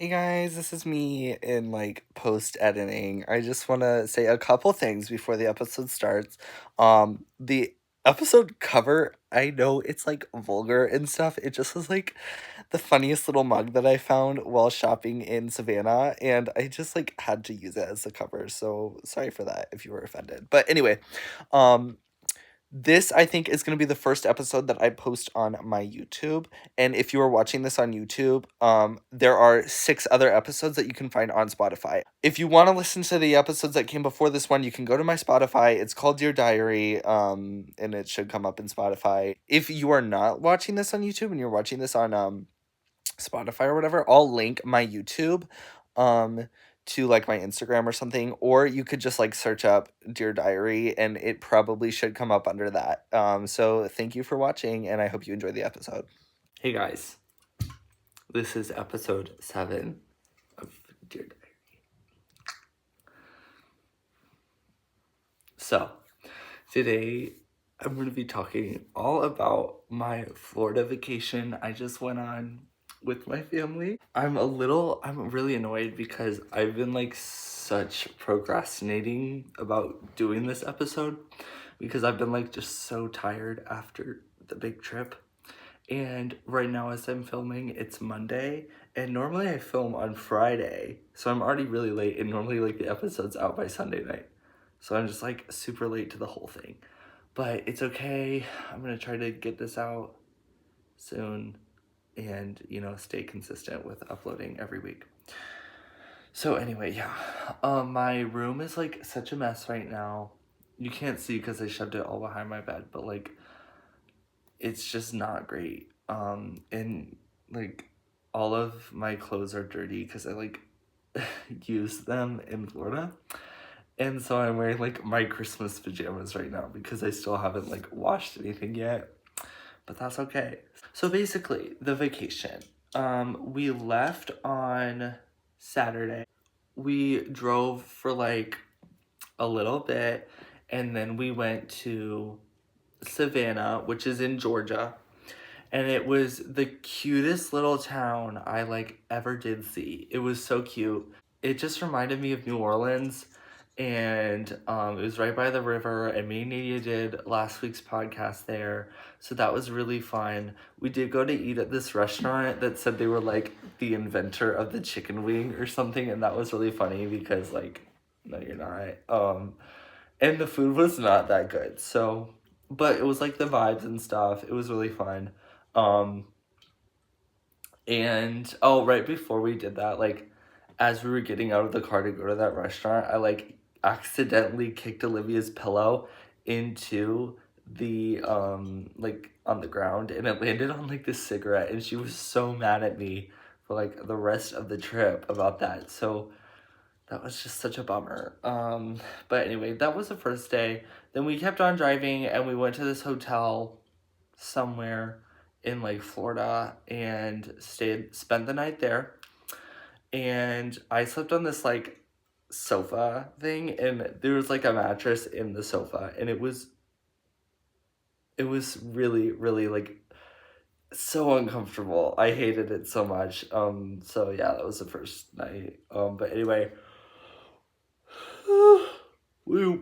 Hey guys, this is me in like post editing. I just want to say a couple things before the episode starts. The episode cover, I know it's like vulgar and stuff. It just was like the funniest little mug that I found while shopping in Savannah, and I just like had to use it as the cover. So sorry for that if you were offended. But anyway, um this, I think, is going to be the first episode that I post on my YouTube. And if you are watching this on YouTube, there are 6 other episodes that you can find on Spotify. If you want to listen to the episodes that came before this one, you can go to my Spotify. It's called Dear Diary, and it should come up in Spotify. If you are not watching this on YouTube and you're watching this on Spotify or whatever, I'll link my YouTube um to like my Instagram or something, or you could just like search up Dear Diary and it probably should come up under that. So thank you for watching and I hope you enjoy the episode. Hey guys, this is episode 7 of Dear Diary. So today I'm going to be talking all about my Florida vacation I just went on with my family. I'm really annoyed because I've been like such procrastinating about doing this episode because I've been like just so tired after the big trip. And right now, as I'm filming, it's Monday, and normally I film on Friday, so I'm already really late, and normally like the episode's out by Sunday night. So I'm just like super late to the whole thing. But it's okay. I'm gonna try to get this out soon and, stay consistent with uploading every week. So anyway, yeah. My room is like such a mess right now. You can't see because I shoved it all behind my bed, but like it's just not great. And like all of my clothes are dirty because I like used them in Florida. And so I'm wearing like my Christmas pajamas right now because I still haven't like washed anything yet. But that's okay. So basically, the vacation. We left on Saturday. We drove for like a little bit and then we went to Savannah, which is in Georgia. And it was the cutest little town I like ever did see. It was so cute. It just reminded me of New Orleans, and it was right by the river. And me and Nadia did last week's podcast there, so that was really fun. We did go to eat at this restaurant that said they were like the inventor of the chicken wing or something, and that was really funny because like, no, you're not. And the food was not that good. So, but it was like the vibes and stuff. It was really fun. Um, and oh, right before we did that, like as we were getting out of the car to go to that restaurant, I like accidentally kicked Olivia's pillow into the like on the ground and it landed on like this cigarette and she was so mad at me for like the rest of the trip about that. So that was just such a bummer. But anyway, that was the first day. Then we kept on driving and we went to this hotel somewhere in like Florida and spent the night there. And I slept on this like sofa thing and there was like a mattress in the sofa and it was really, really like so uncomfortable. I hated it so much. So yeah, that was the first night. But anyway, we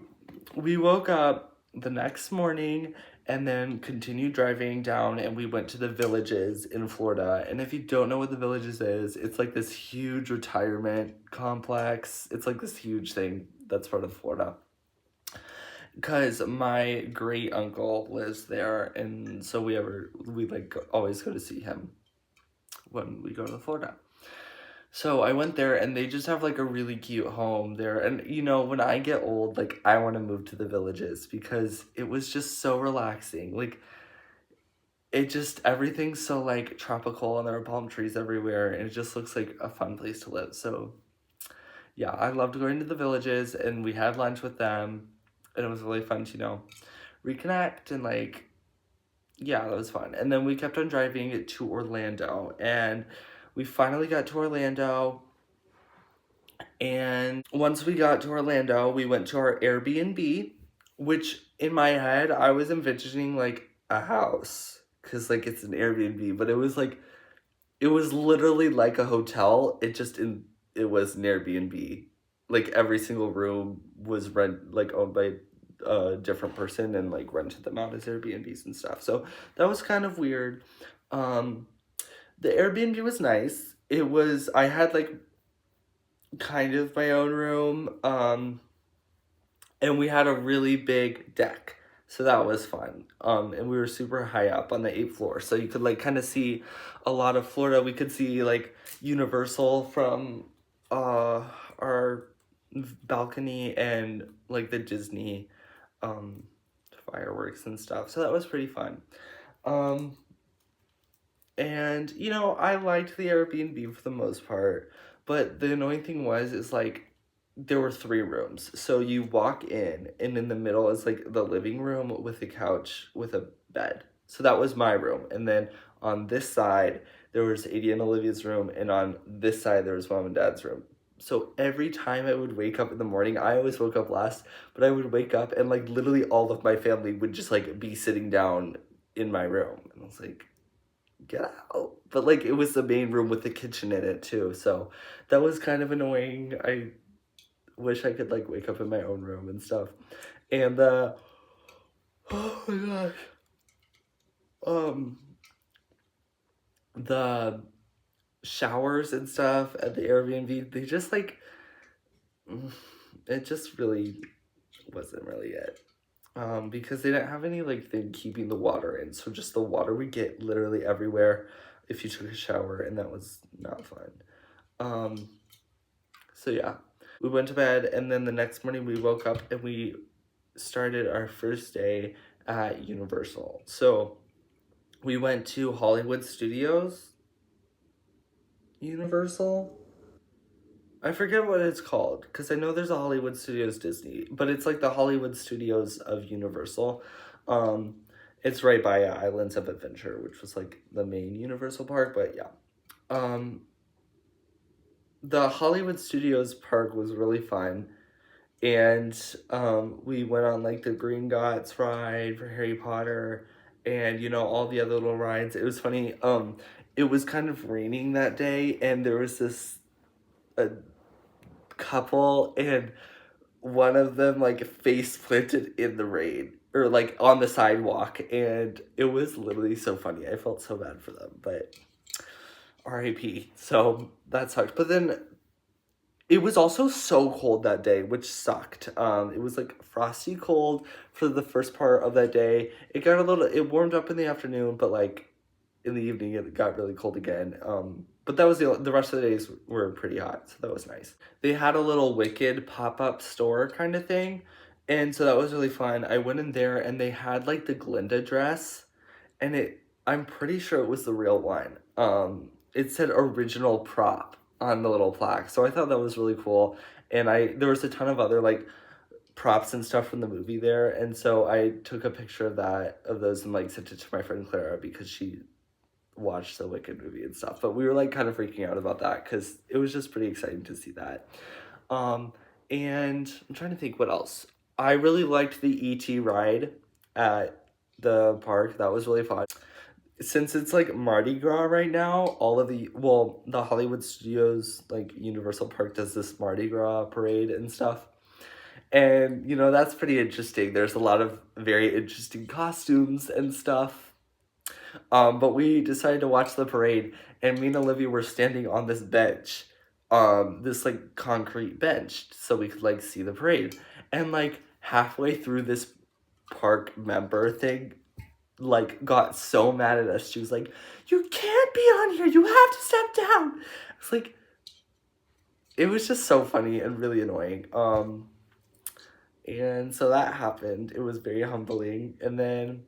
we woke up the next morning and then continued driving down and we went to the Villages in Florida. And if you don't know what the Villages is, it's like this huge retirement complex. It's like this huge thing that's part of Florida. Because my great uncle lives there and so we like always go to see him when we go to Florida. So I went there and they just have like a really cute home there. And when I get old, like I want to move to the Villages because it was just so relaxing. Like it just everything's so like tropical and there are palm trees everywhere and it just looks like a fun place to live. So yeah, I loved going to the Villages and we had lunch with them and it was really fun to, reconnect and like yeah, that was fun. And then we kept on driving to Orlando and we finally got to Orlando. And once we got to Orlando, we went to our Airbnb, which in my head, I was envisioning like a house because like it's an Airbnb, but it was like it was literally like a hotel. It was an Airbnb. Like every single room was owned by a different person and like rented them out as Airbnbs and stuff. So that was kind of weird. Um, the Airbnb was nice. I had like kind of my own room. And we had a really big deck. So that was fun. And we were super high up on the eighth floor. So you could like kind of see a lot of Florida. We could see like Universal from our balcony and like the Disney um fireworks and stuff. So that was pretty fun. Um and you know, I liked the Airbnb for the most part, but the annoying thing is like there were three rooms. So you walk in, and in the middle is like the living room with a couch with a bed. So that was my room. And then on this side, there was Adie and Olivia's room, and on this side, there was mom and dad's room. So every time I would wake up in the morning, I always woke up last, but I would wake up and like literally all of my family would just like be sitting down in my room. And I was like, get out. But like it was the main room with the kitchen in it too. So that was kind of annoying. I wish I could like wake up in my own room and stuff. And oh my gosh. Um the showers and stuff at the Airbnb, they just like it just really wasn't really it. Because they didn't have any like thing keeping the water in. So just the water would get literally everywhere if you took a shower, and that was not fun. Um so yeah. We went to bed, and then the next morning we woke up and we started our first day at Universal. So we went to Hollywood Studios. Universal? I forget what it's called because I know there's a Hollywood Studios Disney, but it's like the Hollywood Studios of Universal. Um, it's right by Islands of Adventure, which was like the main Universal park, but yeah. Um, the Hollywood Studios park was really fun. And we went on like the Green Gots ride for Harry Potter, and you know all the other little rides. It was funny. It was kind of raining that day, and there was this a couple, and one of them like face planted in the rain or like on the sidewalk, and it was literally so funny. I felt so bad for them, but R.I.P. So that sucked. But then it was also so cold that day, which sucked. It was like frosty cold for the first part of that day. It warmed up in the afternoon, but like in the evening it got really cold again. But that was the rest of the days were pretty hot, so that was nice. They had a little Wicked pop-up store kind of thing, and so that was really fun. I went in there and they had like the Glinda dress, and I'm pretty sure it was the real one. It said original prop on the little plaque, so I thought that was really cool. And there was a ton of other like props and stuff from the movie there, and so I took a picture of those and like sent it to my friend Clara because she watched the Wicked movie and stuff. But we were like kind of freaking out about that because it was just pretty exciting to see that. Um, and I'm trying to think what else. I really liked the ET ride at the park. That was really fun. Since it's like Mardi Gras right now, the Hollywood Studios, like Universal Park does this Mardi Gras parade and stuff. And, you know, that's pretty interesting. There's a lot of very interesting costumes and stuff. But we decided to watch the parade, and me and Olivia were standing on this bench, this like concrete bench, so we could like see the parade. And like halfway through this park member thing, like got so mad at us. She was like, "You can't be on here. You have to step down." It's like it was just so funny and really annoying. And so that happened. It was very humbling. And then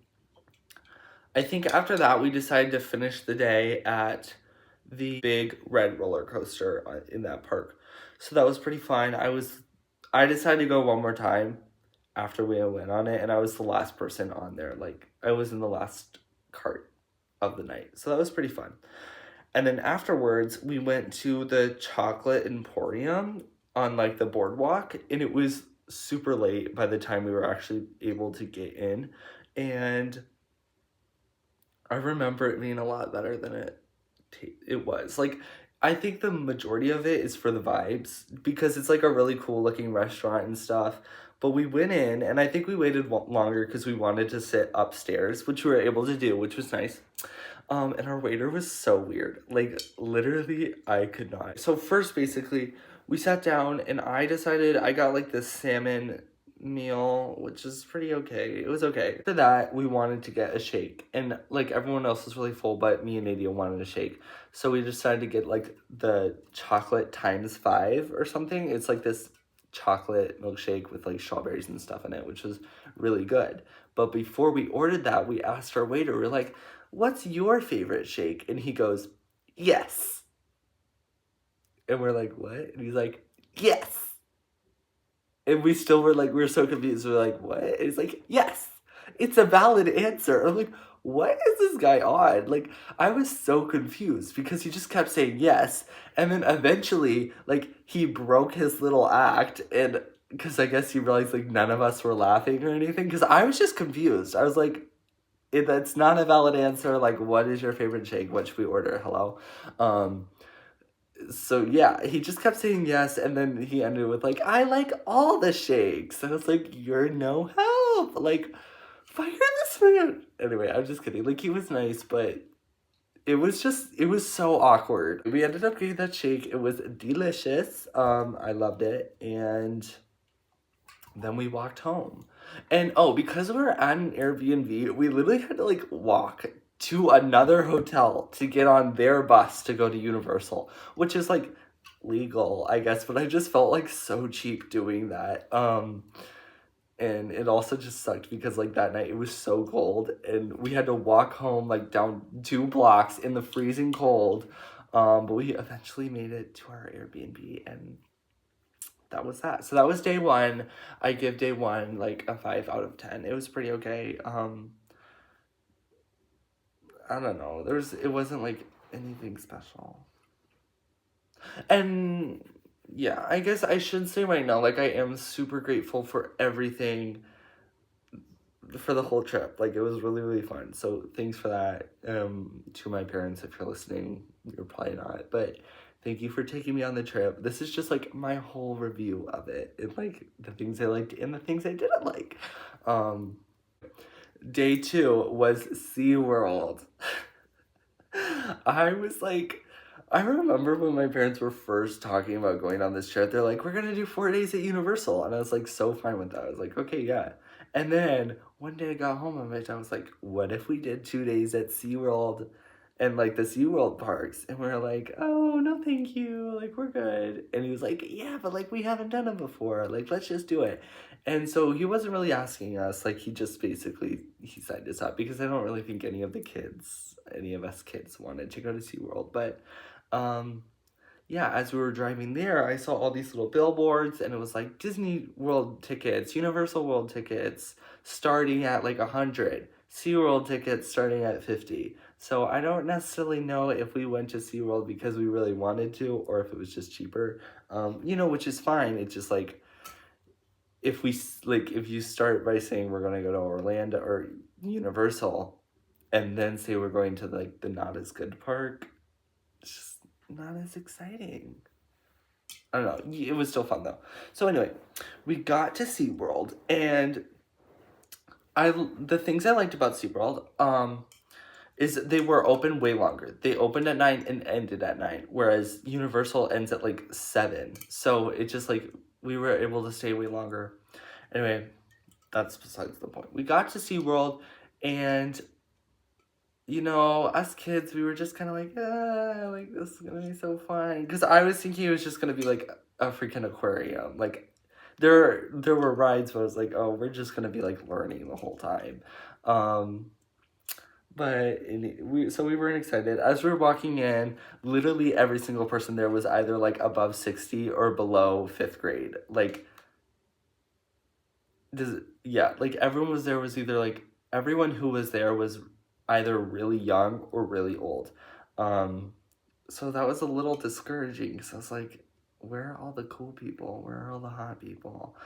I think after that, we decided to finish the day at the big red roller coaster in that park. So that was pretty fun. I decided to go one more time after we went on it, and I was the last person on there. Like, I was in the last cart of the night. So that was pretty fun. And then afterwards, we went to the Chocolate Emporium on like the boardwalk, and it was super late by the time we were actually able to get in. And I remember it being a lot better than it it was. Like, I think the majority of it is for the vibes because it's like a really cool looking restaurant and stuff. But we went in and I think we waited longer because we wanted to sit upstairs, which we were able to do, which was nice. And our waiter was so weird. Like, literally, I could not. So first, basically, we sat down and I decided I got like this salmon meal, which is pretty okay. It was okay. After that, we wanted to get a shake. And like everyone else was really full, but me and Nadia wanted a shake. So we decided to get like the chocolate times 5 or something. It's like this chocolate milkshake with like strawberries and stuff in it, which was really good. But before we ordered that, we asked our waiter, we're like, what's your favorite shake? And he goes, yes. And we're like, what? And he's like, yes. And we still were like, we were so confused. We're like, what? And he's like, yes, it's a valid answer. I'm like, what is this guy on? Like, I was so confused because he just kept saying yes. And then eventually, like, he broke his little act. And because I guess he realized, like, none of us were laughing or anything. Because I was just confused. I was like, that's not a valid answer. Like, what is your favorite shake? What should we order? Hello? So yeah, he just kept saying yes, and then he ended with like, I like all the shakes. And I was like, you're no help. Like, fire this man. Anyway, I'm just kidding. Like, he was nice, but it was so awkward. We ended up getting that shake. It was delicious. I loved it. And then we walked home. And oh, because we were at an Airbnb, we literally had to like walk to another hotel to get on their bus to go to Universal, which is like legal, I guess, but I just felt like so cheap doing that. And it also just sucked because like that night it was so cold and we had to walk home like down 2 blocks in the freezing cold. But we eventually made it to our Airbnb and that was that. So that was day one. I give day one like a 5 out of 10. It was pretty okay. I don't know. It wasn't like anything special. And yeah, I guess I should say right now, like I am super grateful for everything for the whole trip. Like it was really, really fun. So thanks for that. To my parents, if you're listening, you're probably not, but thank you for taking me on the trip. This is just like my whole review of it and like the things I liked and the things I didn't like. Day two was SeaWorld. I was like, I remember when my parents were first talking about going on this trip, they're like, we're gonna do 4 days at Universal. And I was like, so fine with that. I was like, okay, yeah. And then one day I got home and my dad was like, what if we did 2 days at SeaWorld and like the SeaWorld parks? And we are like, oh, no, thank you. Like, we're good. And he was like, yeah, but like, we haven't done it before. Like, let's just do it. And so he wasn't really asking us. Like, he just basically, he signed us up because I don't really think any of us kids wanted to go to SeaWorld. But, yeah, as we were driving there, I saw all these little billboards and it was like Disney World tickets, Universal World tickets starting at like 100, SeaWorld tickets starting at 50. So I don't necessarily know if we went to SeaWorld because we really wanted to or if it was just cheaper, which is fine. It's just like, if you start by saying we're going to go to Orlando or Universal and then say we're going to like the not as good park, it's just not as exciting. I don't know. It was still fun though. So anyway, we got to SeaWorld and the things I liked about SeaWorld is they were open way longer. They opened at 9 and ended at 9, whereas Universal ends at like 7. So it just like we were able to stay way longer. Anyway, that's besides the point. We got to SeaWorld and us kids, we were just kind of like, like this is gonna be so fun. Because I was thinking it was just gonna be like a freaking aquarium. Like there were rides where I was like, oh, we're just gonna be like learning the whole time. But we weren't excited. As we were walking in, literally every single person there was either like above 60 or below 5th grade. Like, like everyone was either like, everyone who was there was either really young or really old. So that was a little discouraging because I was like, where are all the cool people? Where are all the hot people?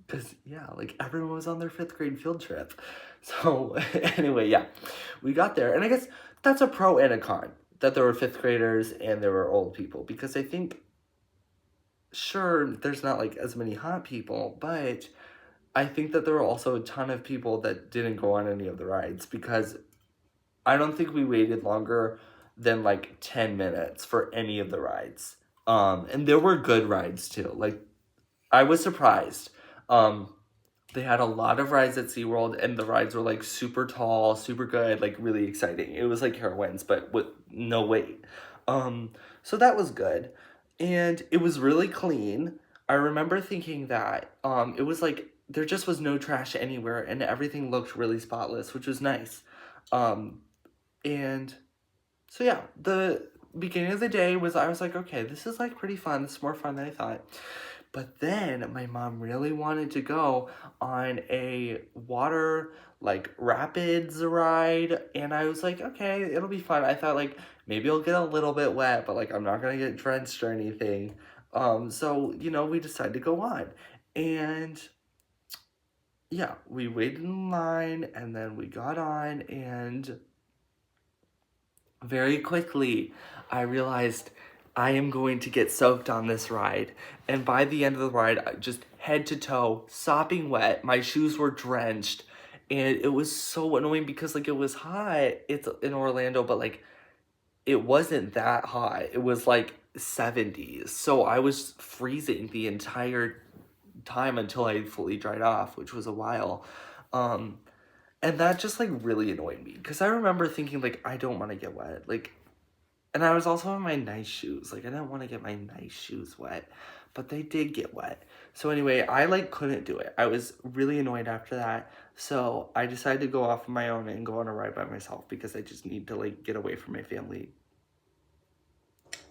Because, yeah, like everyone was on their 5th grade field trip. So, anyway, yeah, we got there. And I guess that's a pro and a con that there were 5th graders and there were old people. Because I think, sure, there's not like as many hot people, but I think that there were also a ton of people that didn't go on any of the rides because I don't think we waited longer than like 10 minutes for any of the rides. And there were good rides too. Like, I was surprised. They had a lot of rides at SeaWorld, and the rides were like super tall, super good, like really exciting. It was like Carowinds, but with no wait. So that was good. And it was really clean. I remember thinking that it was like there just was no trash anywhere and everything looked really spotless, which was nice. Um, and so yeah, the beginning of the day was I was like, okay, this is like pretty fun. This is more fun than I thought. But then my mom really wanted to go on a water like rapids ride, and I was like, okay, it'll be fun. I thought like maybe I'll get a little bit wet, but like I'm not gonna get drenched or anything. So we decided to go on, and yeah, we waited in line, and then we got on, and very quickly, I realized I am going to get soaked on this ride. And by the end of the ride, just head to toe, sopping wet. My shoes were drenched. And it was so annoying because, like, it was hot. It's in Orlando, but, like, it wasn't that hot. It was, like, 70s. So I was freezing the entire time until I fully dried off, which was a while. Um, and that just, like, really annoyed me. Because I remember thinking, like, I don't want to get wet. Like, and I was also in my nice shoes. Like, I didn't want to get my nice shoes wet, but they did get wet. So anyway, I, like, couldn't do it. I was really annoyed after that. So I decided to go off on my own and go on a ride by myself because I just need to, like, get away from my family.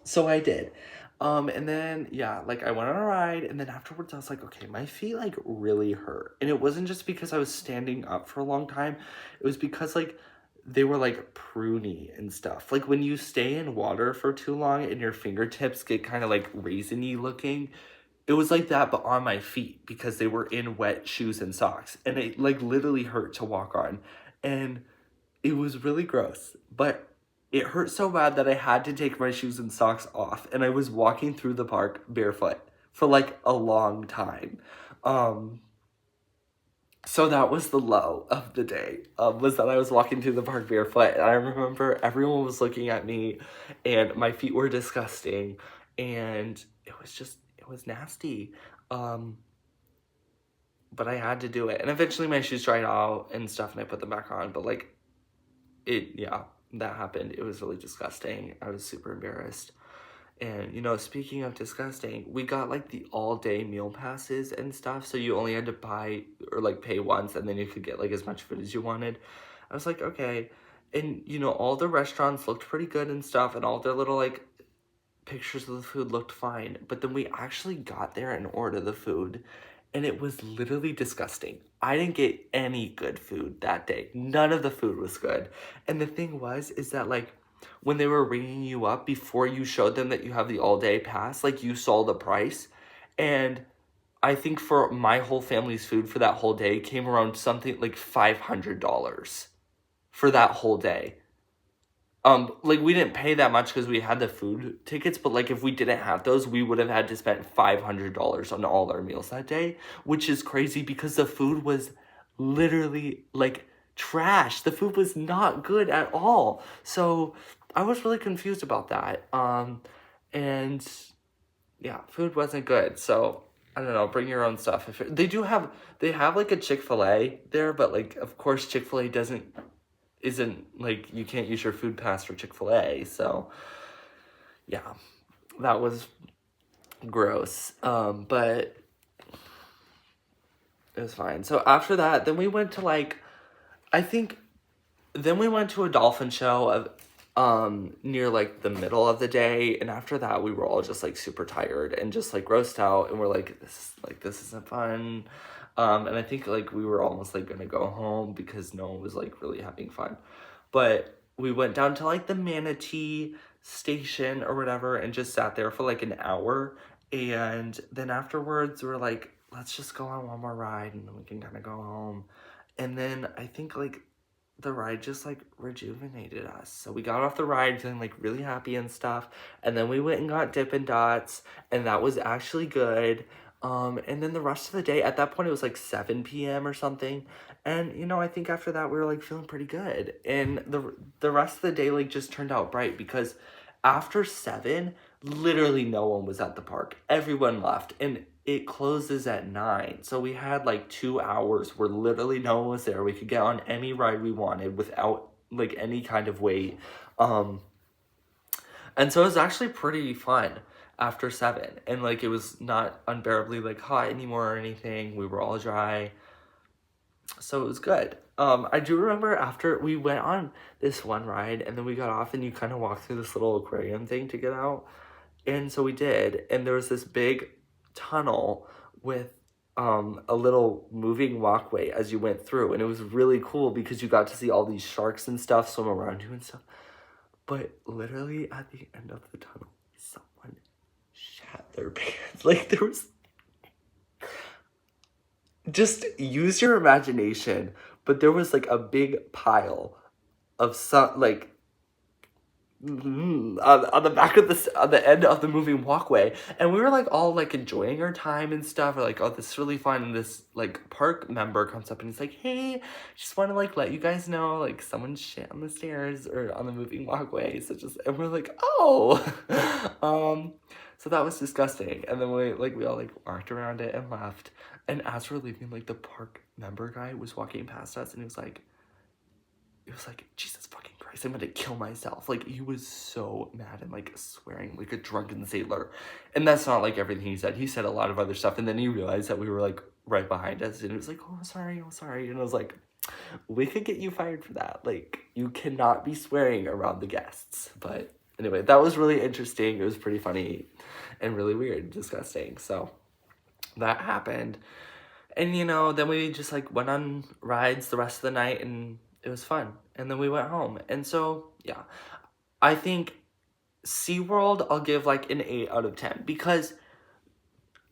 So I did. And then, yeah, like, I went on a ride, and then afterwards I was like, okay, my feet, like, really hurt. And it wasn't just because I was standing up for a long time. It was because, like, they were, like, pruny and stuff. Like, when you stay in water for too long and your fingertips get kind of, like, raisiny looking, it was like that, but on my feet because they were in wet shoes and socks. And it, like, literally hurt to walk on. And it was really gross, but it hurt so bad that I had to take my shoes and socks off, and I was walking through the park barefoot for like a long time. Um, so that was the low of the day, was that I was walking through the park barefoot, and I remember everyone was looking at me, and my feet were disgusting, and it was nasty. Um, but I had to do it, and eventually my shoes dried out and stuff, and I put them back on, but like, yeah, that happened. It was really disgusting. I was super embarrassed. And, speaking of disgusting, we got like the all day meal passes and stuff. So you only had to buy or like pay once and then you could get like as much food as you wanted. I was like, okay. And, all the restaurants looked pretty good and stuff. And all their little like pictures of the food looked fine. But then we actually got there and ordered the food, and it was literally disgusting. I didn't get any good food that day. None of the food was good. And the thing is that like when they were ringing you up before you showed them that you have the all day pass, like you saw the price. And I think for my whole family's food for that whole day came around something like $500 for that whole day. Like we didn't pay that much because we had the food tickets, but like if we didn't have those, we would have had to spend $500 on all our meals that day, which is crazy because the food was literally like trash. The food was not good at all. So I was really confused about that. And yeah, food wasn't good. So I don't know, bring your own stuff. They have like a Chick-fil-A there, but like of course Chick-fil-A isn't like you can't use your food pass for Chick-fil-A. So yeah, that was gross. But it was fine. So after that, then we went to like I think then we went to a dolphin show of near like the middle of the day, and after that we were all just like super tired and just like grossed out, and we're like this isn't fun. And I think like we were almost like gonna go home because no one was like really having fun. But we went down to like the Manatee station or whatever and just sat there for like an hour. And then afterwards we're like let's just go on one more ride and then we can kind of go home. And then I think like the ride just like rejuvenated us. So we got off the ride feeling like really happy and stuff. And then we went and got Dippin' Dots, and that was actually good. And then the rest of the day, at that point it was like 7 p.m. or something. And you know, I think after that we were like feeling pretty good. And the rest of the day like just turned out bright because after 7, literally no one was at the park. Everyone left, and it closes at 9. So we had like 2 hours where literally no one was there. We could get on any ride we wanted without like any kind of wait. And so it was actually pretty fun after 7. And like it was not unbearably like hot anymore or anything. We were all dry. So it was good. I do remember after we went on this one ride and then we got off and you kind of walked through this little aquarium thing to get out. And so we did, and there was this big tunnel with a little moving walkway as you went through, and it was really cool because you got to see all these sharks and stuff swim around you and stuff. But literally at the end of the tunnel, someone shat their pants. Like there was, just use your imagination, but there was like a big pile of some like on the back of on the end of the moving walkway, and we were like all like enjoying our time and stuff. We're like, oh, this is really fun. And this like park member comes up and he's like, hey, just want to like let you guys know like someone shit on the stairs or on the moving walkway. So just, and we're like, oh. So that was disgusting. And then we all like walked around it and left. And as we're leaving, like the park member guy was walking past us, and he was like, Jesus fucking Christ, I'm gonna kill myself. Like, he was so mad and like swearing like a drunken sailor. And that's not like everything he said. He said a lot of other stuff, and then he realized that we were like right behind us, and it was like, oh, sorry. And I was like, we could get you fired for that. Like, you cannot be swearing around the guests. But anyway, that was really interesting. It was pretty funny and really weird, disgusting. So that happened. And you know, then we just like went on rides the rest of the night, and it was fun. And then we went home. And so, yeah, I think SeaWorld, I'll give like an 8 out of 10 because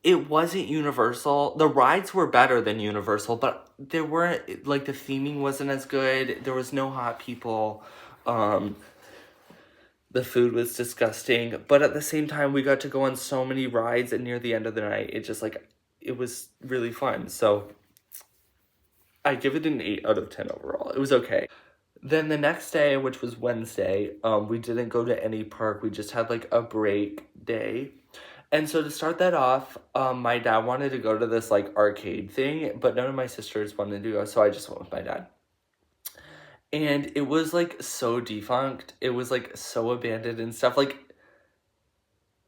it wasn't Universal. The rides were better than Universal, but there weren't, like, the theming wasn't as good. There was no hot people. The food was disgusting. But at the same time, we got to go on so many rides, and near the end of the night, it just like, it was really fun. So I give it an 8 out of 10 overall. It was okay. Then the next day, which was Wednesday, we didn't go to any park. We just had like a break day. And so to start that off, my dad wanted to go to this like arcade thing, but none of my sisters wanted to go, so I just went with my dad. And it was like so defunct. It was like so abandoned and stuff. Like,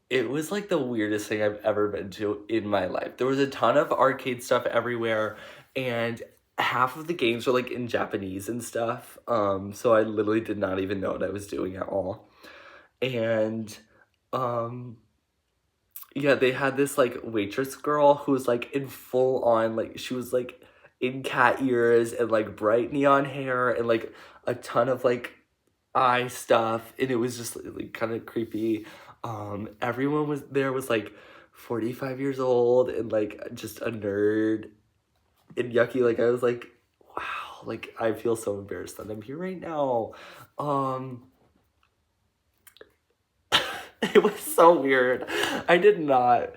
it was like the weirdest thing I've ever been to in my life. There was a ton of arcade stuff everywhere, and half of the games were like in Japanese and stuff. So I literally did not even know what I was doing at all. And yeah, they had this like waitress girl who was like in full on, like, she was like in cat ears and like bright neon hair and like a ton of like eye stuff, and it was just like kind of creepy. Everyone was like 45 years old and like just a nerd and yucky. Like, I was like, wow, like I feel so embarrassed that I'm here right now. It was so weird. I did not,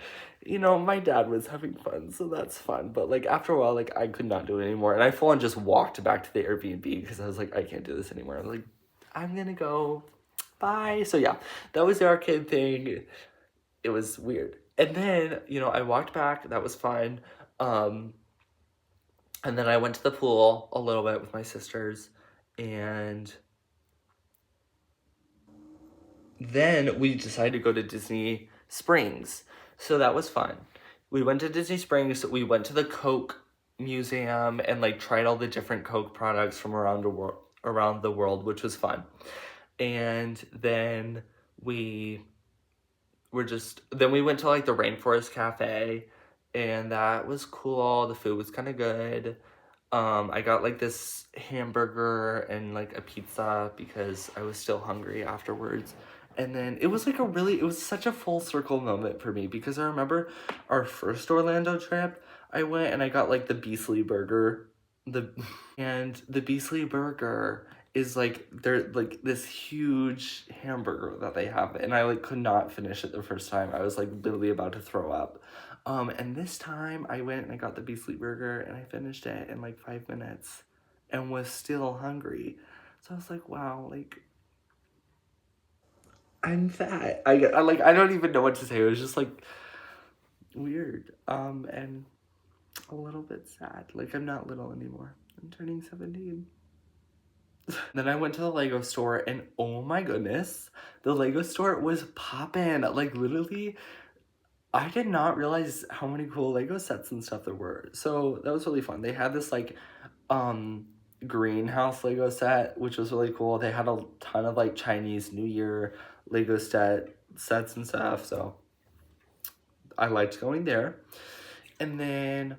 you know, my dad was having fun, so that's fun. But like after a while, like I could not do it anymore, and I full on just walked back to the Airbnb because I was like, I can't do this anymore. I was like, I'm gonna go. Bye. So yeah, that was the arcade thing. It was weird. And then, you know, I walked back. That was fine. And then I went to the pool a little bit with my sisters, and then we decided to go to Disney Springs. So that was fun. We went to Disney Springs. We went to the Coke Museum and like tried all the different Coke products from around the world, which was fun. And then we went to like the Rainforest Cafe, and that was cool. The food was kind of good. I got like this hamburger and like a pizza because I was still hungry afterwards. And then it was such a full circle moment for me because I remember our first Orlando trip. I went and I got like the Beastly Burger. And the Beastly Burger is like they're like this huge hamburger that they have, and I like could not finish it the first time. I was like literally about to throw up. And this time I went and I got the Beastly Burger and I finished it in like 5 minutes and was still hungry. So I was like, wow, like I'm fat. I like I don't even know what to say. It was just like weird. And a little bit sad. Like I'm not little anymore. I'm turning 17. Then I went to the Lego store and oh my goodness, the Lego store was poppin'. Like literally, I did not realize how many cool Lego sets and stuff there were. So that was really fun. They had this like um greenhouse Lego set, which was really cool. They had a ton of like Chinese New Year Lego sets and stuff. So I liked going there. And then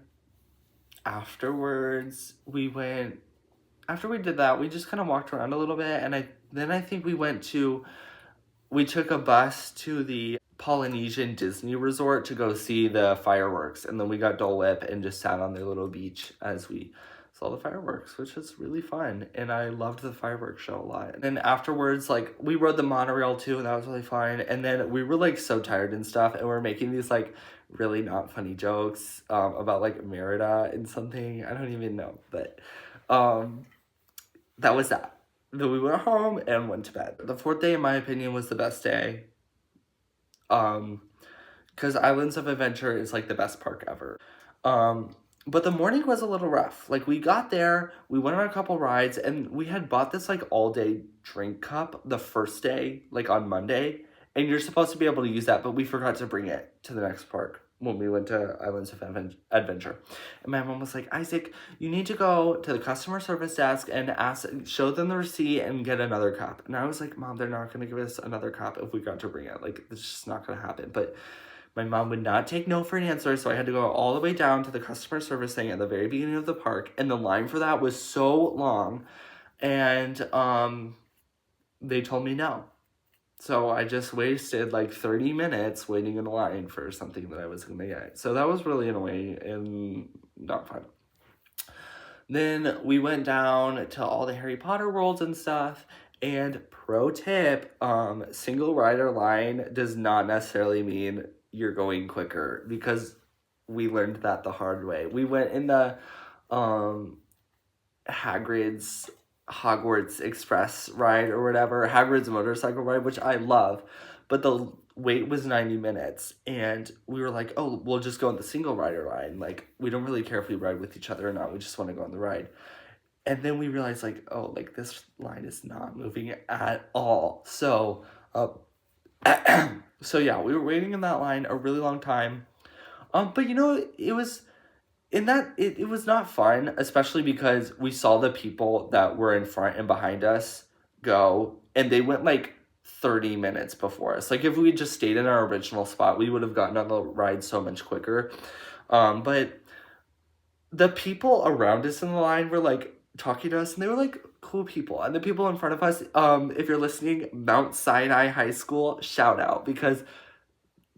afterwards, after we did that, we just kind of walked around a little bit, and I think we took a bus to the Polynesian Disney Resort to go see the fireworks, and then we got Dole Whip and just sat on their little beach as we saw the fireworks, which was really fun, and I loved the fireworks show a lot. And then afterwards, like, we rode the monorail too, and that was really fun, and then we were, like, so tired and stuff, and we're making these, like, really not funny jokes about, like, Merida and something, I don't even know, but that was that. Then we went home and went to bed. The fourth day, in my opinion, was the best day. Because Islands of Adventure is like the best park ever. But the morning was a little rough. Like we got there, we went on a couple rides, and we had bought this like all day drink cup the first day, like on Monday. And you're supposed to be able to use that, but we forgot to bring it to the next park when we went to Islands of Adventure. And my mom was like, Isaac, you need to go to the customer service desk and show them the receipt and get another cup. And I was like, Mom, they're not going to give us another cup if we got to bring it. Like, it's just not going to happen. But my mom would not take no for an answer, so I had to go all the way down to the customer service thing at the very beginning of the park, and the line for that was so long, and they told me no. So I just wasted like 30 minutes waiting in line for something that I was gonna get. So that was really annoying and not fun. Then we went down to all the Harry Potter worlds and stuff. And pro tip, single rider line does not necessarily mean you're going quicker, because we learned that the hard way. We went in the Hagrid's Hogwarts Express ride or whatever, Hagrid's motorcycle ride, which I love, but the wait was 90 minutes, and we were like, oh, we'll just go on the single rider line. Like, we don't really care if we ride with each other or not, we just want to go on the ride. And then we realized, like, oh, like, this line is not moving at all. So, so yeah, we were waiting in that line a really long time. But you know, it was it was not fun, especially because we saw the people that were in front and behind us go, and they went like 30 minutes before us. Like, if we had just stayed in our original spot, we would have gotten on the ride so much quicker. But the people around us in the line were like talking to us, and they were like cool people. And the people in front of us, if you're listening, Mount Sinai High School, shout out, because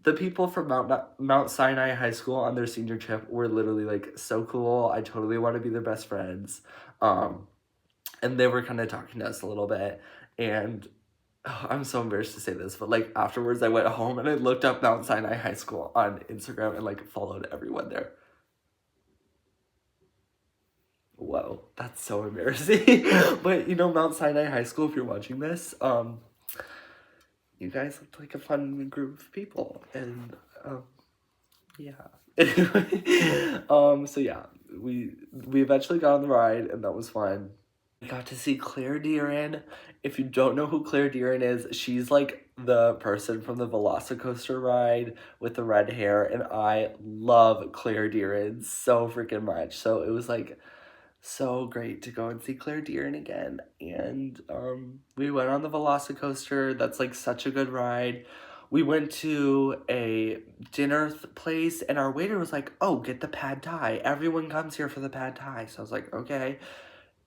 the people from Mount Sinai High School on their senior trip were literally like so cool. I totally want to be their best friends. And they were kind of talking to us a little bit, and I'm so embarrassed to say this, but like afterwards I went home and I looked up Mount Sinai High School on Instagram and like followed everyone there. Whoa, that's so embarrassing. But you know, Mount Sinai High School, if you're watching this, you guys looked like a fun group of people, and yeah. So yeah, we eventually got on the ride, and that was fun. We got to see Claire Dearin. If you don't know who Claire Dearin is, she's like the person from the Velocicoaster ride with the red hair, and I love Claire Dearin so freaking much. So it was like so great to go and see Claire Dearin again. And we went on the Velocicoaster. That's like such a good ride. We went to a dinner place, and our waiter was like, oh, get the pad thai. Everyone comes here for the pad thai. So I was like, okay.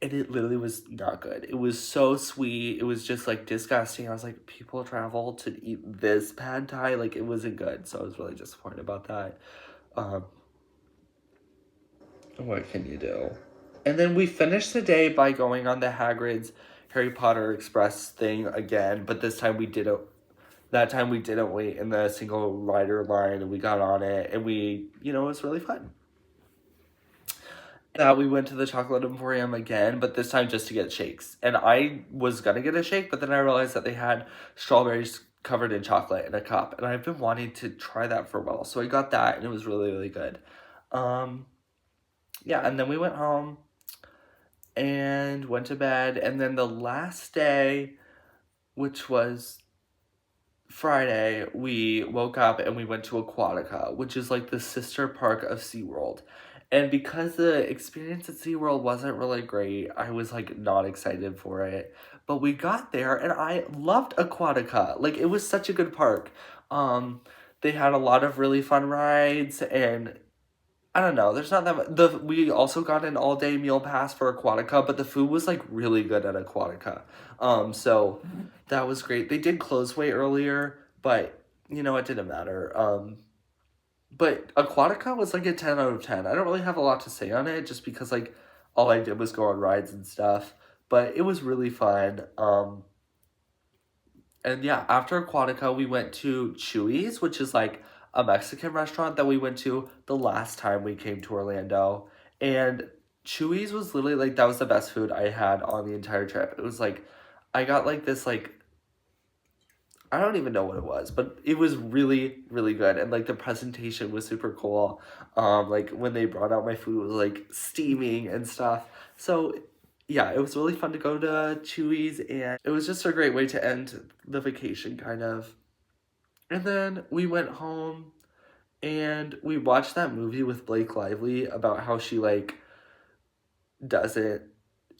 And it literally was not good. It was so sweet. It was just like disgusting. I was like, people travel to eat this pad thai? Like, it wasn't good. So I was really disappointed about that. What can you do? And then we finished the day by going on the Hagrid's Harry Potter Express thing again, but this time we didn't. That time we didn't wait in the single rider line, and we got on it, and it was really fun. Now we went to the Chocolate Emporium again, but this time just to get shakes. And I was gonna get a shake, but then I realized that they had strawberries covered in chocolate in a cup, and I've been wanting to try that for a while, so I got that, and it was really, really good. Um, yeah, and then we went home and went to bed, and then the last day, which was Friday, we woke up and we went to Aquatica, which is like the sister park of SeaWorld. And because the experience at SeaWorld wasn't really great, I was like not excited for it. But we got there and I loved Aquatica. Like it was such a good park. Um they had a lot of really fun rides, and I don't know. There's not that much. We also got an all day meal pass for Aquatica, but the food was like really good at Aquatica. So that was great. They did close way earlier, but it didn't matter. But Aquatica was like a 10 out of 10. I don't really have a lot to say on it, just because like all I did was go on rides and stuff. But it was really fun. And yeah, after Aquatica, we went to Chewy's, which is like a Mexican restaurant that we went to the last time we came to Orlando. And Chewy's was literally like, that was the best food I had on the entire trip. It was like, I got like this, like, I don't even know what it was, but it was really, really good. And like the presentation was super cool. Like when they brought out my food, it was like steaming and stuff. So yeah, it was really fun to go to Chewy's, and it was just a great way to end the vacation, kind of. And then we went home and we watched that movie with Blake Lively about how she like doesn't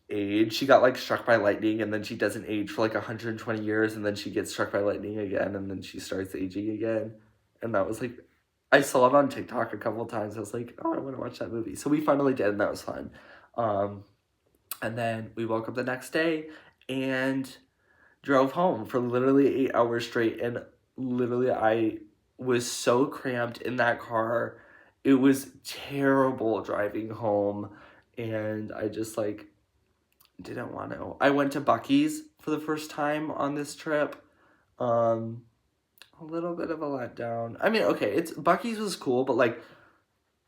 age. She got like struck by lightning, and then she doesn't age for like 120 years, and then she gets struck by lightning again, and then she starts aging again. And that was like, I saw it on TikTok a couple of times. I was like, oh, I want to watch that movie. So we finally did, and that was fun. Um, and then we woke up the next day and drove home for literally 8 hours straight. And literally, I was so cramped in that car. It was terrible driving home. And I just like didn't want to. I went to Buc-ee's for the first time on this trip. Um, a little bit of a letdown. I mean, okay, it's Buc-ee's was cool, but like,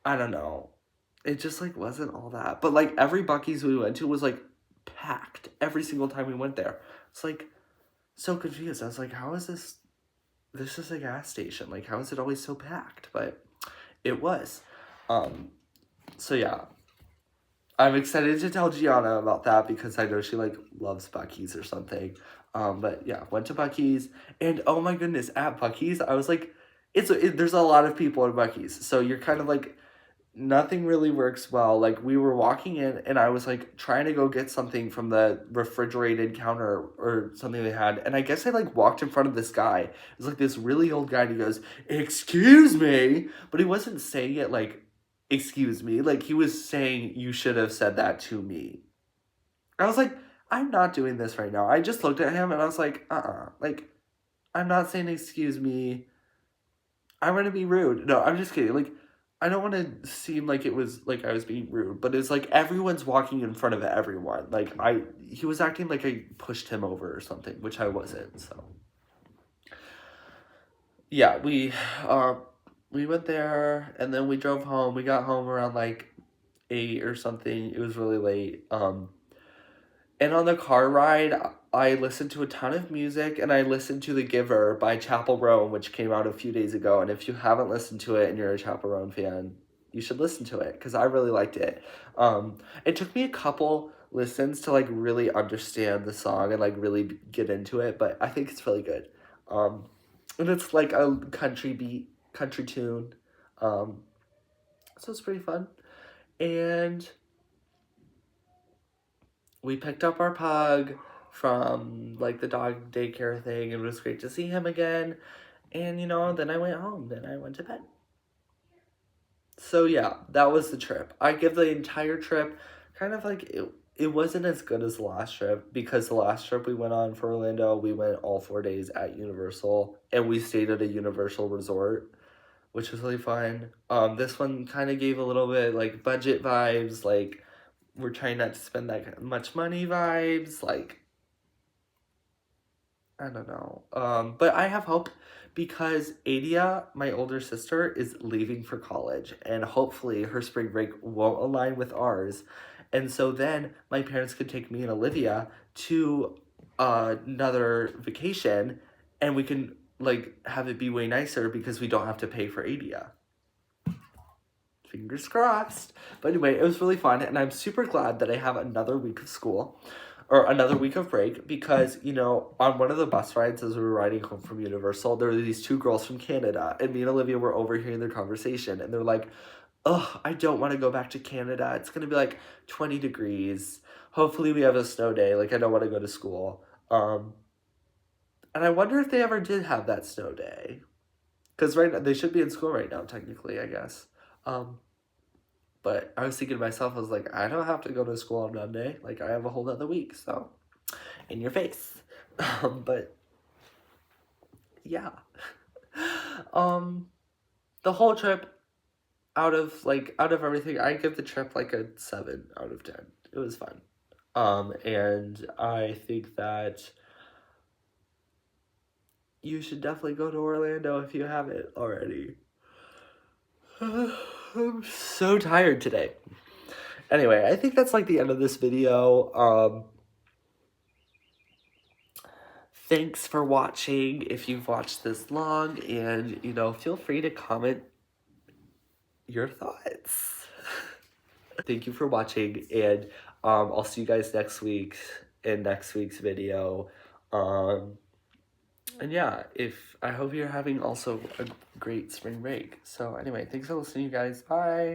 I don't know. It just like wasn't all that. But like every Buc-ee's we went to was like packed every single time we went there. It's like so confused. I was like, how is this? This is a gas station. Like, how is it always so packed? But it was. Um, so yeah, I'm excited to tell Gianna about that because I know she like loves Buc-ee's or something. But yeah, went to Buc-ee's, and oh my goodness, at Buc-ee's, I was like, there's a lot of people at Buc-ee's, so you're kind of like nothing really works well. Like we were walking in, and I was like trying to go get something from the refrigerated counter or something they had, and I guess I like walked in front of this guy. It was like this really old guy, and he goes, "Excuse me," but he wasn't saying it like excuse me. Like he was saying, you should have said that to me. I was like, I'm not doing this right now. I just looked at him and I was like, like, I'm not saying excuse me. I'm gonna be rude. No, I'm just kidding. Like, I don't want to seem like it was like I was being rude, but it's like everyone's walking in front of everyone. Like he was acting like I pushed him over or something, which I wasn't. So yeah, we went there and then we drove home. We got home around like 8 or something. It was really late. And on the car ride, I listened to a ton of music, and I listened to The Giver by Chappell Roan, which came out a few days ago. And if you haven't listened to it and you're a Chappell Roan fan, you should listen to it because I really liked it. It took me a couple listens to like really understand the song and like really get into it, but I think it's really good. Um, and it's like a country beat, country tune. Um, so it's pretty fun. And we picked up our pug from like the dog daycare thing. It was great to see him again. And then I went home. Then I went to bed. So yeah, that was the trip. I give the entire trip kind of like it wasn't as good as the last trip because the last trip we went on for Orlando, we went all 4 days at Universal and we stayed at a Universal resort. which was really fun. This one kind of gave a little bit like budget vibes, like we're trying not to spend that much money vibes, like I don't know. But I have hope because Adia, my older sister, is leaving for college, and hopefully her spring break won't align with ours. And so then my parents could take me and Olivia to another vacation, and we can like have it be way nicer because we don't have to pay for Adia. Fingers crossed. But anyway, it was really fun, and I'm super glad that I have another week of school or another week of break because, you know, on one of the bus rides as we were riding home from Universal, there were these two girls from Canada, and me and Olivia were overhearing their conversation, and they're like, "Ugh, I don't want to go back to Canada. It's gonna be like 20 degrees. Hopefully we have a snow day. Like, I don't want to go to school." And I wonder if they ever did have that snow day. Because right now, they should be in school right now, technically, I guess. Um, but I was thinking to myself, I was like, I don't have to go to school on Monday. Like, I have a whole other week, so in your face. But yeah. Um, the whole trip, out of everything, I give the trip like a 7 out of 10. It was fun. And I think that you should definitely go to Orlando if you haven't already. I'm so tired today. Anyway, I think that's like the end of this video. Thanks for watching if you've watched this long, and you know, feel free to comment your thoughts. Thank you for watching, and I'll see you guys next week in next week's video. And yeah, I hope you're having also a great spring break. So anyway, thanks for listening, you guys. Bye.